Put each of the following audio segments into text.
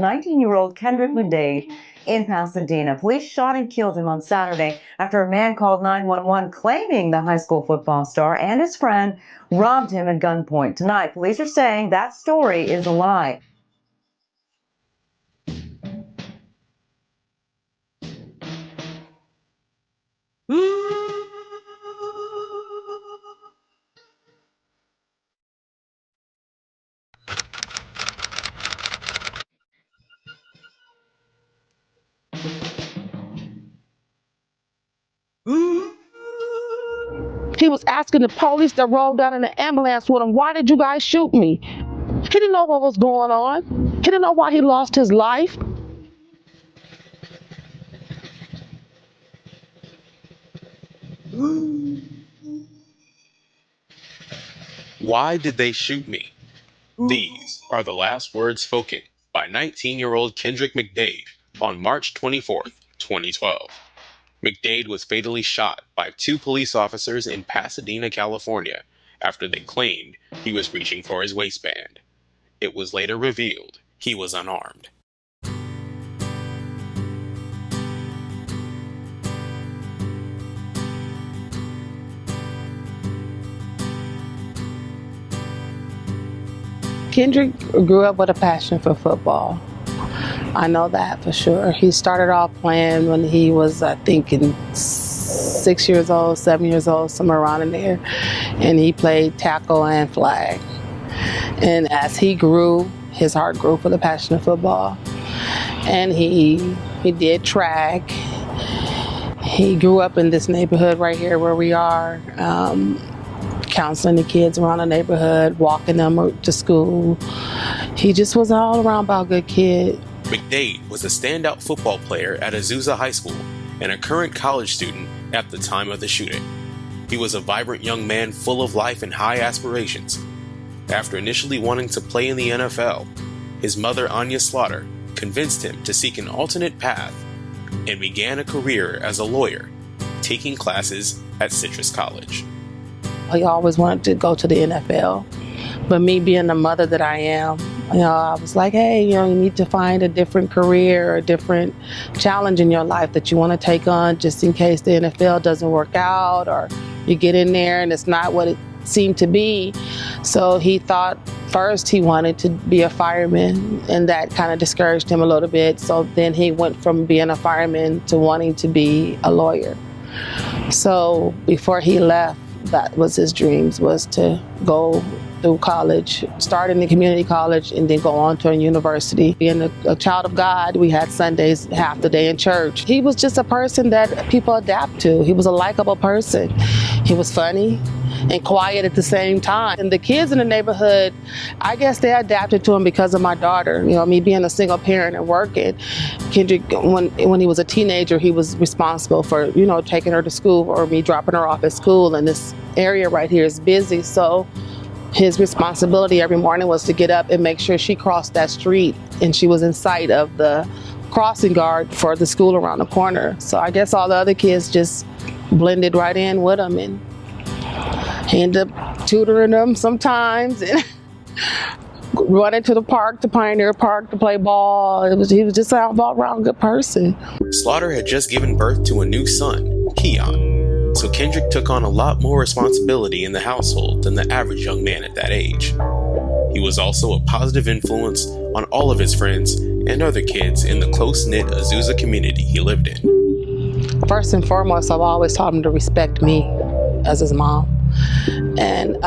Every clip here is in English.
19-year-old Kendrec McDade in Pasadena. Police shot and killed him on Saturday after a man called 911 claiming the high school football star and his friend robbed him at gunpoint. Tonight, police are saying that story is a lie. He was asking the police that rolled down in the ambulance with him, why did you guys shoot me? He didn't know what was going on. He didn't know why he lost his life. Why did they shoot me? These are the last words spoken by 19-year-old Kendrec McDade on March 24th, 2012. McDade was fatally shot by 2 police officers in Pasadena, California, after they claimed he was reaching for his waistband. It was later revealed he was unarmed. Kendrec grew up with a passion for football. I know that for sure. He started off playing when he was, I think, in 6 years old, 7 years old, somewhere around in there. And he played tackle and flag. And as he grew, his heart grew for the passion of football. And he did track. He grew up in this neighborhood right here where we are, counseling the kids around the neighborhood, walking them to school. He just was an all-around good kid. McDade was a standout football player at Azusa High School and a current college student at the time of the shooting. He was a vibrant young man full of life and high aspirations. After initially wanting to play in the NFL, his mother, Anya Slaughter, convinced him to seek an alternate path and began a career as a lawyer, taking classes at Citrus College. He always wanted to go to the NFL, but me being the mother that I am, I was like, hey, you need to find a different career, a different challenge in your life that you want to take on just in case the NFL doesn't work out or you get in there and it's not what it seemed to be. So he thought first he wanted to be a fireman, and that kind of discouraged him a little bit. So then he went from being a fireman to wanting to be a lawyer. So before he left, that was his dreams, was to go through college, start in the community college, and then go on to a university. Being a child of God, we had Sundays half the day in church. He was just a person that people adapt to. He was a likable person. He was funny and quiet at the same time. And the kids in the neighborhood, I guess they adapted to him because of my daughter. Me being a single parent and working. Kendrec, when he was a teenager, he was responsible for, taking her to school or me dropping her off at school. And this area right here is busy, so his responsibility every morning was to get up and make sure she crossed that street and she was in sight of the crossing guard for the school around the corner. So I guess all the other kids just blended right in with him, and he ended up tutoring them sometimes and running to the park, to Pioneer Park, to play ball. He was just an all-around good person. Slaughter had just given birth to a new son, Keon. So Kendrec took on a lot more responsibility in the household than the average young man at that age. He was also a positive influence on all of his friends and other kids in the close-knit Azusa community he lived in. First and foremost, I've always taught him to respect me as his mom, and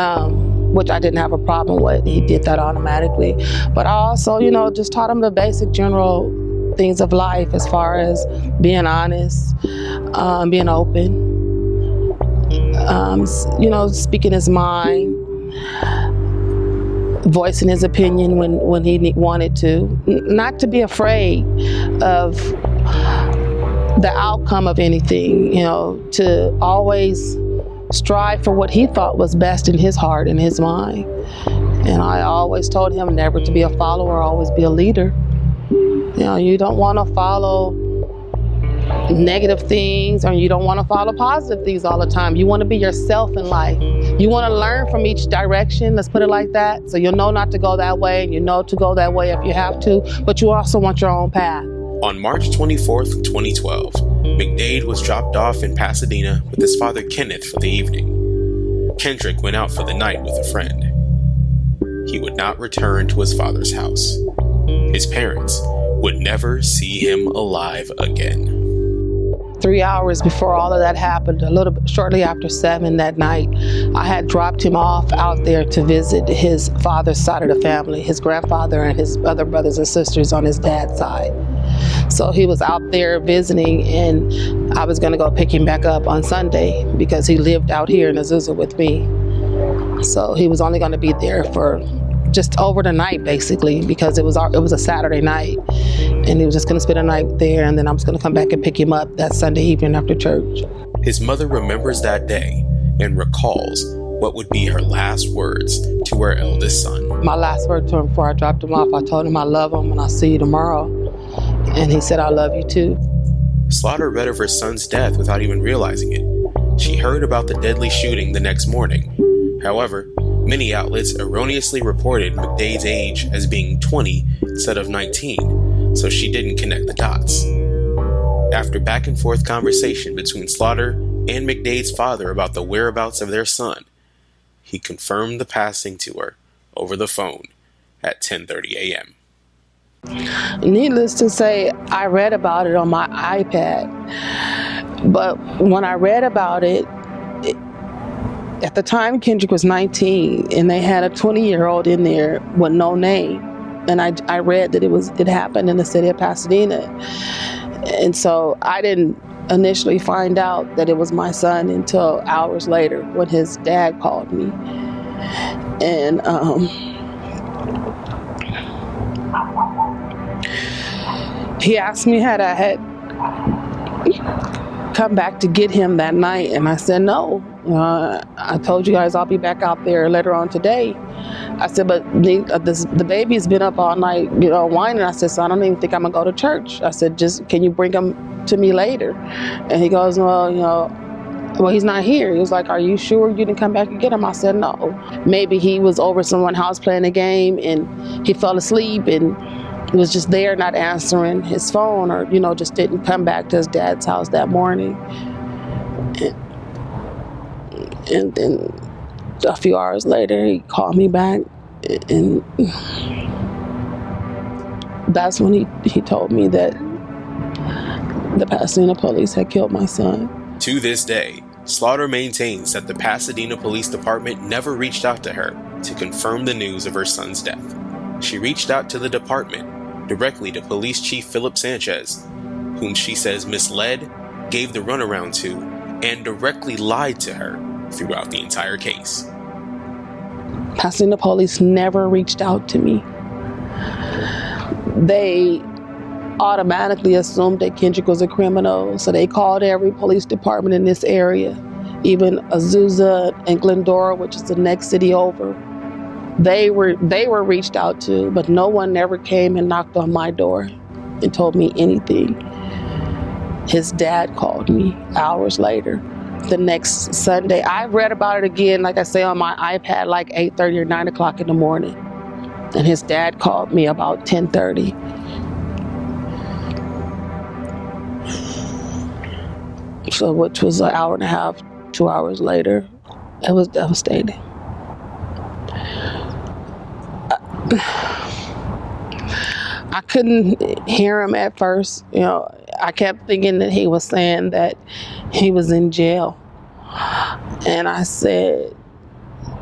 which I didn't have a problem with. He did that automatically. But I also, just taught him the basic general things of life as far as being honest, being open, speaking his mind, voicing his opinion when he wanted to, not to be afraid of the outcome of anything, to always strive for what he thought was best in his heart and his mind. And I always told him never to be a follower, always be a leader. You don't want to follow negative things, or you don't want to follow positive things all the time. You want to be yourself in life. You want to learn from each direction, let's put it like that. So you'll know not to go that way, and you know to go that way if you have to, but you also want your own path. On March 24th, 2012, McDade was dropped off in Pasadena with his father Kenneth for the evening. Kendrec went out for the night with a friend. He would not return to his father's house. His parents would never see him alive again. 3 hours before all of that happened, a little bit shortly after 7 that night, I had dropped him off out there to visit his father's side of the family, his grandfather and his other brothers and sisters on his dad's side. So he was out there visiting, and I was going to go pick him back up on Sunday because he lived out here in Azusa with me. So he was only going to be there for just over the night, basically, because it was a Saturday night, and he was just going to spend a night there, and then I was going to come back and pick him up that Sunday evening after church. His mother remembers that day and recalls what would be her last words to her eldest son. My last word to him before I dropped him off, I told him I love him and I'll see you tomorrow. And he said, I love you too. Slaughter read of her son's death without even realizing it. She heard about the deadly shooting the next morning. However, many outlets erroneously reported McDade's age as being 20 instead of 19, so she didn't connect the dots. After back and forth conversation between Slaughter and McDade's father about the whereabouts of their son, he confirmed the passing to her over the phone at 10:30 a.m. Needless to say, I read about it on my iPad. But when I read about it, at the time Kendrec was 19, and they had a 20-year-old in there with no name. And I read that it happened in the city of Pasadena. And so I didn't initially find out that it was my son until hours later when his dad called me. And he asked me had I had come back to get him that night, and I said no. I told you guys I'll be back out there later on today. I said, but the baby's been up all night, whining. I said, so I don't even think I'm gonna go to church. I said, just can you bring him to me later? And he goes, well, he's not here. He was like, are you sure you didn't come back and get him? I said, no. Maybe he was over someone's house playing a game and he fell asleep and he was just there not answering his phone, or just didn't come back to his dad's house that morning. And then a few hours later he called me back, and that's when he told me that the Pasadena police had killed my son. To this day, Slaughter maintains that the Pasadena Police Department never reached out to her to confirm the news of her son's death. She reached out to the department directly to Police Chief Philip Sanchez, whom she says misled, gave the runaround to, and directly lied to her throughout the entire case. Pasadena police never reached out to me. They automatically assumed that Kendrec was a criminal, so they called every police department in this area, even Azusa and Glendora, which is the next city over. They were reached out to, but no one ever came and knocked on my door and told me anything. His dad called me hours later. The next Sunday, I read about it again, like I say, on my iPad, like 8:30 or 9 o'clock in the morning. And his dad called me about 10:30. So, which was an hour and a half, 2 hours later. It was devastating. I couldn't hear him at first. I kept thinking that he was saying that he was in jail. And I said,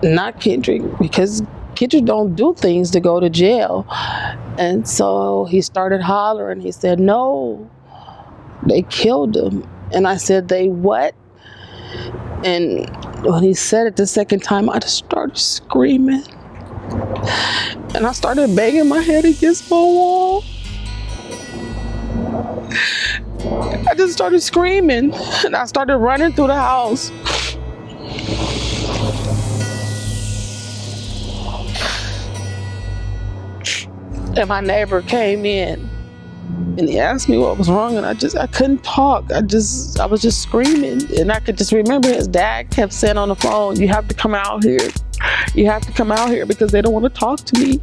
not Kendrec, because Kendrec don't do things to go to jail. And so he started hollering. He said, no, they killed him. And I said, they what? And when he said it the second time, I just started screaming. And I started banging my head against my wall. I just started screaming, and I started running through the house. And my neighbor came in, And he asked me what was wrong, and I couldn't talk. I was just screaming, and I could just remember his dad kept saying on the phone, "You have to come out here. You have to come out here," because they don't want to talk to me.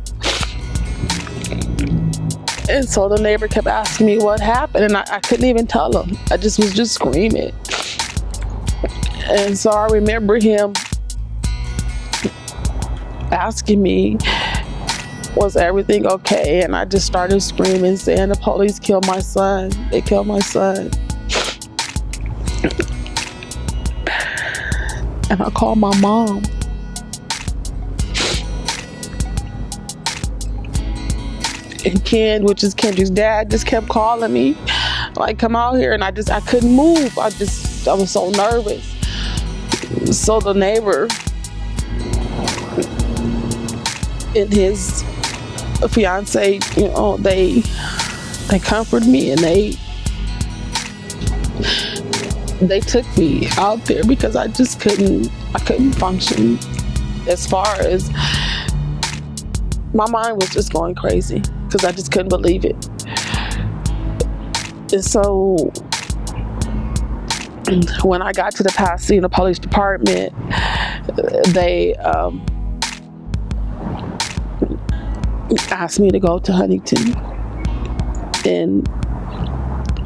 And so the neighbor kept asking me what happened, and I couldn't even tell him. I was just screaming. And so I remember him asking me, was everything okay? And I just started screaming, saying, "The police killed my son. They killed my son." And I called my mom. And Ken, which is Kendric's dad, just kept calling me, like, "Come out here." And I couldn't move. I was so nervous. So the neighbor and his fiance, they comforted me, and they took me out there because I couldn't function. As far as my mind was just going crazy because I just couldn't believe it. And so when I got to the Pasadena Police Department, they asked me to go to Huntington. And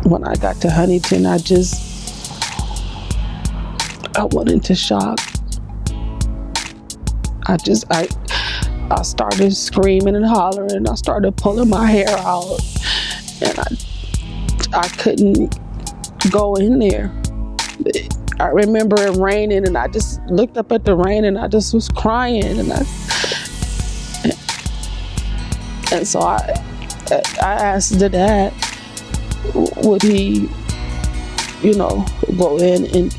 when I got to Huntington, I went into shock. I started screaming and hollering. I started pulling my hair out, and I couldn't go in there. I remember it raining, and I just looked up at the rain, and I just was crying, and so I asked the dad, would he, go in and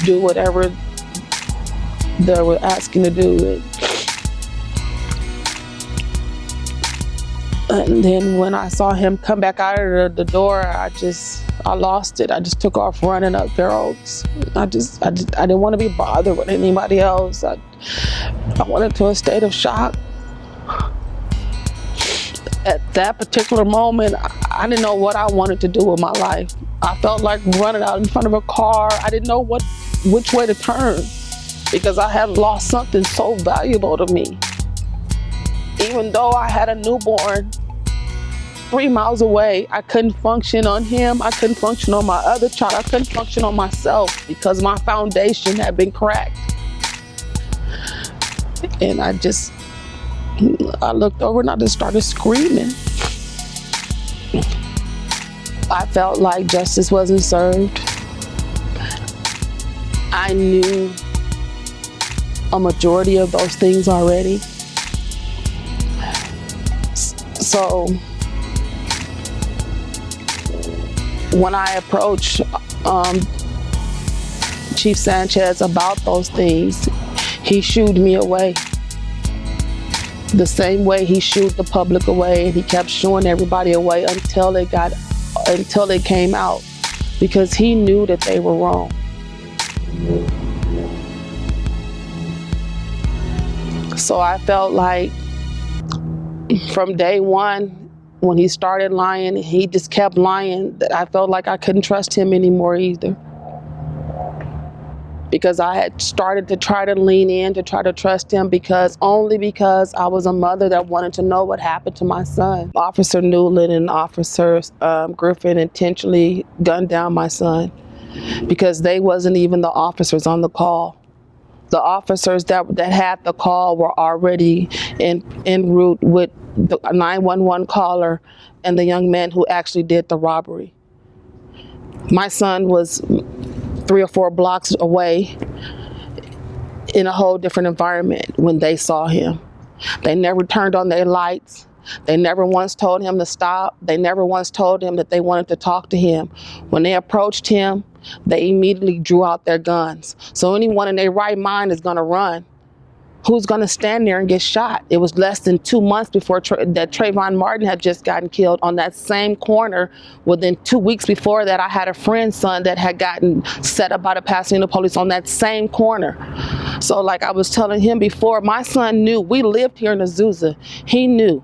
do whatever they were asking to do. And then when I saw him come back out of the door, I lost it. I just took off running up Fair Oaks. I didn't want to be bothered with anybody else. I went into a state of shock. At that particular moment, I didn't know what I wanted to do with my life. I felt like running out in front of a car. I didn't know which way to turn because I had lost something so valuable to me. Even though I had a newborn 3 miles away, I couldn't function on him. I couldn't function on my other child. I couldn't function on myself because my foundation had been cracked. And I looked over and I just started screaming. I felt like justice wasn't served. I knew a majority of those things already. So when I approached Chief Sanchez about those things, he shooed me away. The same way he shooed the public away, and he kept shooing everybody away until it came out, because he knew that they were wrong. So I felt like from day one, when he started lying, he just kept lying, that I felt like I couldn't trust him anymore either. Because I had started to try to lean in, to try to trust him, only because I was a mother that wanted to know what happened to my son. Officer Newland and Officer Griffin intentionally gunned down my son because they wasn't even the officers on the call. The officers that had the call were already en route with the 911 caller and the young man who actually did the robbery. My son was 3 or 4 blocks away in a whole different environment when they saw him. They never turned on their lights. They never once told him to stop. They never once told him that they wanted to talk to him. When they approached him, they immediately drew out their guns. So anyone in their right mind is gonna run. Who's gonna stand there and get shot? It was less than 2 months before that Trayvon Martin had just gotten killed on that same corner. Within 2 weeks before that, I had a friend's son that had gotten set up by the Pasadena police on that same corner. So like I was telling him before, my son knew. We lived here in Azusa. He knew.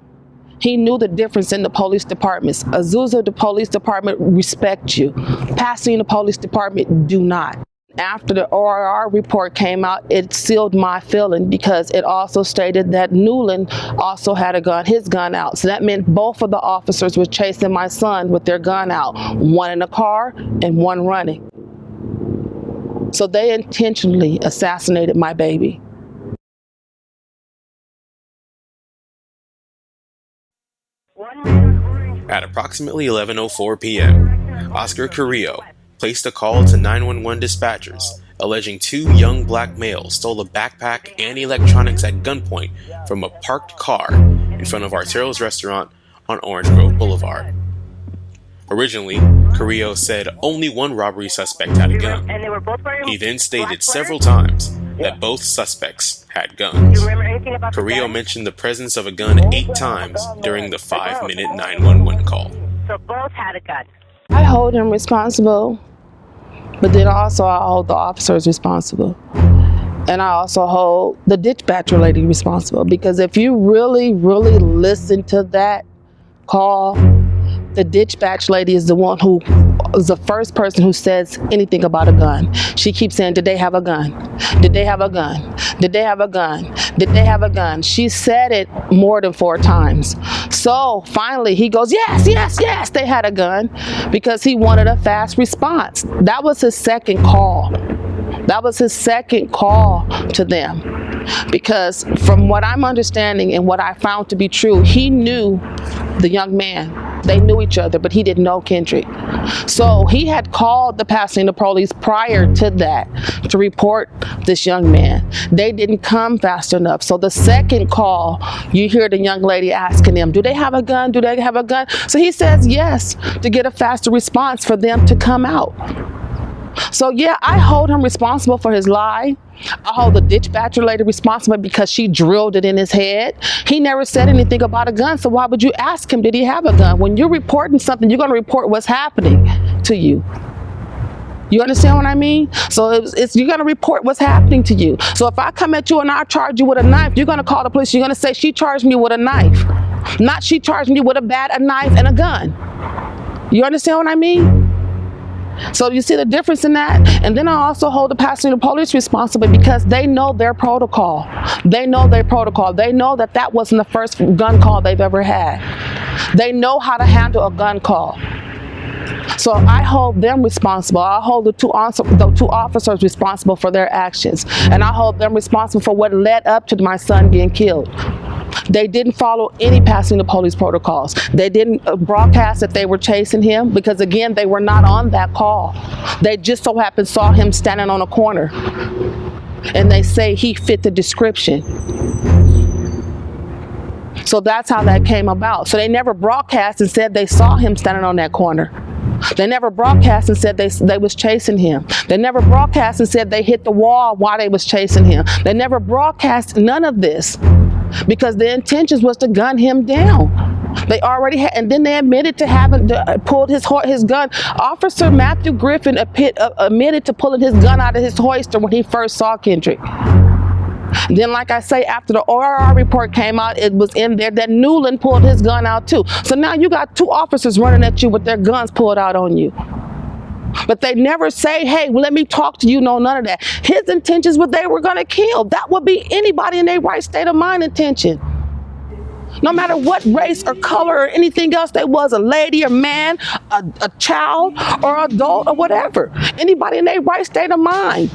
He knew the difference in the police departments. Azusa, the police department, respect you. Pasadena Police Department do not. After the ORR report came out, it sealed my feeling because it also stated that Newland also had a gun, his gun out. So that meant both of the officers were chasing my son with their gun out, one in the car and one running. So they intentionally assassinated my baby. At approximately 11:04 p.m., Oscar Carrillo placed a call to 911 dispatchers alleging two young black males stole a backpack and electronics at gunpoint from a parked car in front of Artero's restaurant on Orange Grove Boulevard. Originally, Carrillo said only one robbery suspect had a gun. He then stated several times that both suspects had guns. Carrillo mentioned the presence of a gun 8 times during the 5-minute 911 call. So both had a gun. I hold him responsible, but then also I hold the officers responsible. And I also hold the dispatcher lady responsible, because if you really, really listen to that call, the dispatch lady is the one who is the first person who says anything about a gun. She keeps saying, did they have a gun? Did they have a gun? Did they have a gun? Did they have a gun? She said it more than 4 times. So finally he goes, yes, yes, yes, they had a gun, because he wanted a fast response. That was his second call. That was his second call to them. Because from what I'm understanding and what I found to be true, he knew the young man. They knew each other, but he didn't know Kendrec. So he had called the Pasadena police prior to that to report this young man. They didn't come fast enough. So the second call, you hear the young lady asking him, do they have a gun? Do they have a gun? So he says yes, to get a faster response for them to come out. So yeah, I hold him responsible for his lie. I hold the dispatcher lady responsible because she drilled it in his head. He never said anything about a gun, so why would you ask him, did he have a gun? When you're reporting something, you're going to report what's happening to you. You understand what I mean? So you're going to report what's happening to you. So if I come at you and I charge you with a knife, you're going to call the police. You're going to say, she charged me with a knife. Not she charged me with a knife and a gun. You understand what I mean? So you see the difference in that? And then I also hold the Pasadena police responsible because they know their protocol. They know their protocol. They know that that wasn't the first gun call they've ever had. They know how to handle a gun call. So I hold them responsible. I hold the two officers responsible for their actions. And I hold them responsible for what led up to my son being killed. They didn't follow any Pasadena police protocols. They didn't broadcast that they were chasing him because, again, they were not on that call. They just so happened saw him standing on a corner. And they say he fit the description. So that's how that came about. So they never broadcast and said they saw him standing on that corner. They never broadcast and said they was chasing him. They never broadcast and said they hit the wall while they was chasing him. They never broadcast none of this because their intentions was to gun him down. They already had, and then they admitted to having pulled his gun. Officer Matthew Griffin admitted to pulling his gun out of his holster when he first saw Kendrec. Then, like I say, after the ORR report came out, it was in there that Newland pulled his gun out too. So now you got 2 officers running at you with their guns pulled out on you. But they never say, hey, well, let me talk to you. No, none of that. His intentions were they were going to kill. That would be anybody in their right state of mind intention. No matter what race or color or anything else they was, a lady or man, a child or adult or whatever. Anybody in their right state of mind.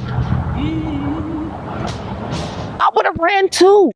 I would have ran too.